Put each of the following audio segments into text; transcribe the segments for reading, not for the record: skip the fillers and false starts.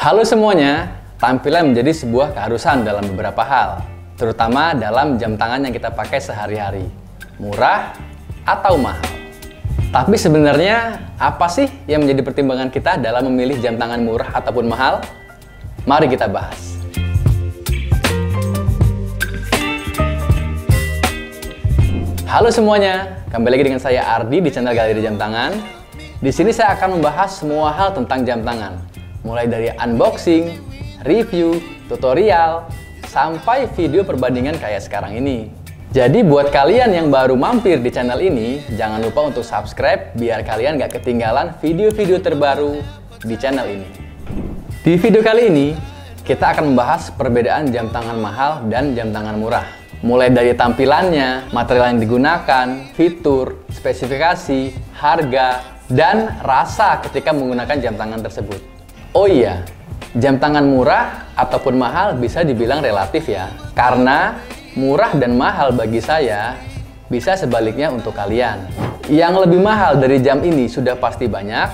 Halo semuanya, tampilan menjadi sebuah keharusan dalam beberapa hal, terutama dalam jam tangan yang kita pakai sehari-hari, murah atau mahal. Tapi sebenarnya apa sih yang menjadi pertimbangan kita dalam memilih jam tangan murah ataupun mahal? Mari kita bahas. Halo semuanya, kembali lagi dengan saya Ardi di channel Galeri Jam Tangan. Di sini saya akan membahas semua hal tentang jam tangan, mulai dari unboxing, review, tutorial, sampai video perbandingan kayak sekarang ini. Jadi buat kalian yang baru mampir di channel ini, jangan lupa untuk subscribe biar kalian gak ketinggalan video-video terbaru di channel ini. Di video kali ini, kita akan membahas perbedaan jam tangan mahal dan jam tangan murah. Mulai dari tampilannya, material yang digunakan, fitur, spesifikasi, harga, dan rasa ketika menggunakan jam tangan tersebut. Oh iya, jam tangan murah ataupun mahal bisa dibilang relatif ya. Karena murah dan mahal bagi saya bisa sebaliknya untuk kalian. Yang lebih mahal dari jam ini sudah pasti banyak,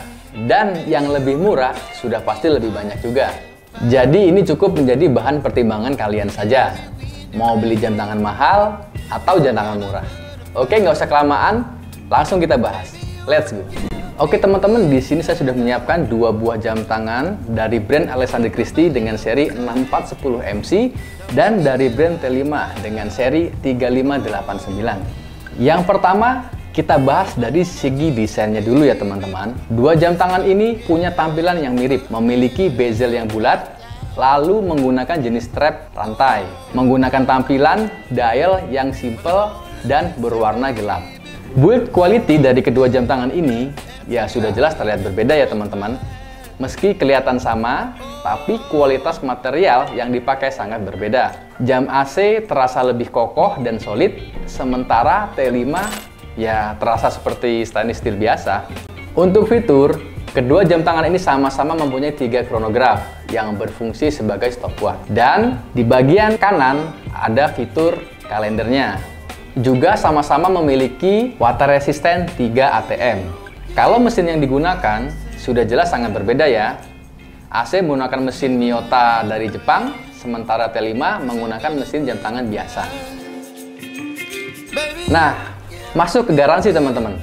dan yang lebih murah sudah pasti lebih banyak juga. Jadi ini cukup menjadi bahan pertimbangan kalian saja. Mau beli jam tangan mahal atau jam tangan murah. Oke, nggak usah kelamaan, langsung kita bahas. Let's go. Oke teman-teman, di sini saya sudah menyiapkan dua buah jam tangan dari brand Alessandro Christie dengan seri 6410 MC dan dari brand T5 dengan seri 3589. Yang pertama, kita bahas dari segi desainnya dulu ya teman-teman. Dua jam tangan ini punya tampilan yang mirip, memiliki bezel yang bulat, lalu menggunakan jenis strap rantai, menggunakan tampilan dial yang simple dan berwarna gelap. Build quality dari kedua jam tangan ini ya sudah jelas terlihat berbeda ya teman-teman. Meski kelihatan sama, tapi kualitas material yang dipakai sangat berbeda. Jam AC terasa lebih kokoh dan solid, sementara T5 ya terasa seperti stainless steel biasa. Untuk fitur, kedua jam tangan ini sama-sama mempunyai 3 chronograph yang berfungsi sebagai stopwatch. Dan di bagian kanan ada fitur kalendernya. Juga sama-sama memiliki water resistant 3 ATM. Kalau mesin yang digunakan sudah jelas sangat berbeda ya. AC menggunakan mesin Miyota dari Jepang, sementara T5 menggunakan mesin jam tangan biasa. Nah, masuk ke garansi teman-teman.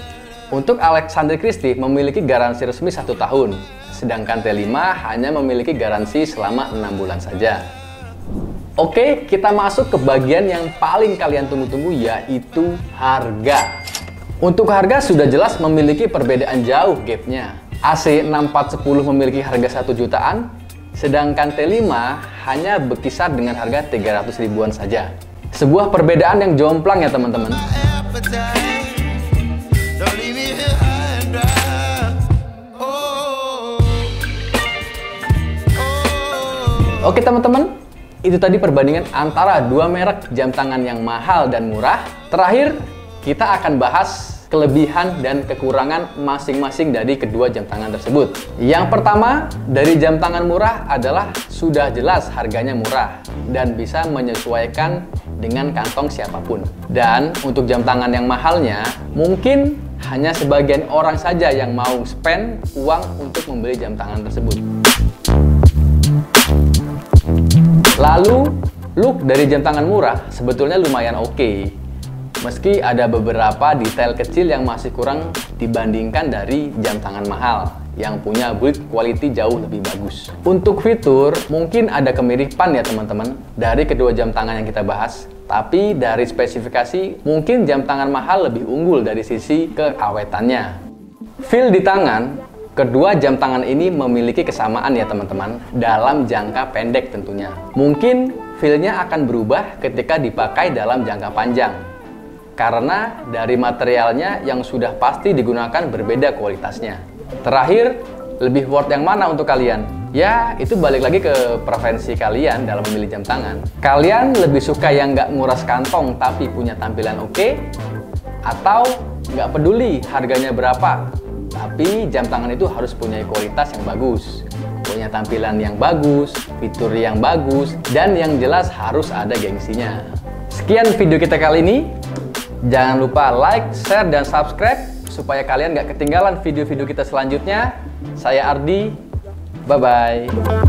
Untuk Alessandro Christie memiliki garansi resmi 1 tahun, sedangkan T5 hanya memiliki garansi selama 6 bulan saja. Oke, kita masuk ke bagian yang paling kalian tunggu-tunggu, yaitu harga. Untuk harga sudah jelas memiliki perbedaan jauh gapnya. AC 6410 memiliki harga 1 jutaan, sedangkan T5 hanya berkisar dengan harga 300 ribuan saja. Sebuah perbedaan yang jomplang ya teman-teman. Oke teman-teman, itu tadi perbandingan antara dua merek jam tangan yang mahal dan murah. Terakhir, kita akan bahas kelebihan dan kekurangan masing-masing dari kedua jam tangan tersebut. Yang pertama, dari jam tangan murah adalah sudah jelas harganya murah dan bisa menyesuaikan dengan kantong siapapun. Dan untuk jam tangan yang mahalnya, mungkin hanya sebagian orang saja yang mau spend uang untuk membeli jam tangan tersebut. Lalu, look dari jam tangan murah sebetulnya lumayan oke. Meski ada beberapa detail kecil yang masih kurang dibandingkan dari jam tangan mahal yang punya build quality jauh lebih bagus. Untuk fitur, mungkin ada kemiripan ya teman-teman dari kedua jam tangan yang kita bahas. Tapi dari spesifikasi, mungkin jam tangan mahal lebih unggul dari sisi keawetannya. Feel di tangan, kedua jam tangan ini memiliki kesamaan ya teman-teman, dalam jangka pendek tentunya. Mungkin feel-nya akan berubah ketika dipakai dalam jangka panjang. Karena dari materialnya yang sudah pasti digunakan berbeda kualitasnya. Terakhir, lebih worth yang mana untuk kalian? Ya, itu balik lagi ke preferensi kalian dalam memilih jam tangan. Kalian lebih suka yang nggak nguras kantong tapi punya tampilan oke? Atau nggak peduli harganya berapa, tapi jam tangan itu harus punya kualitas yang bagus, punya tampilan yang bagus, fitur yang bagus, dan yang jelas harus ada gengsinya. Sekian video kita kali ini. Jangan lupa like, share, dan subscribe supaya kalian gak ketinggalan video-video kita selanjutnya. Saya Ardi. Bye-bye.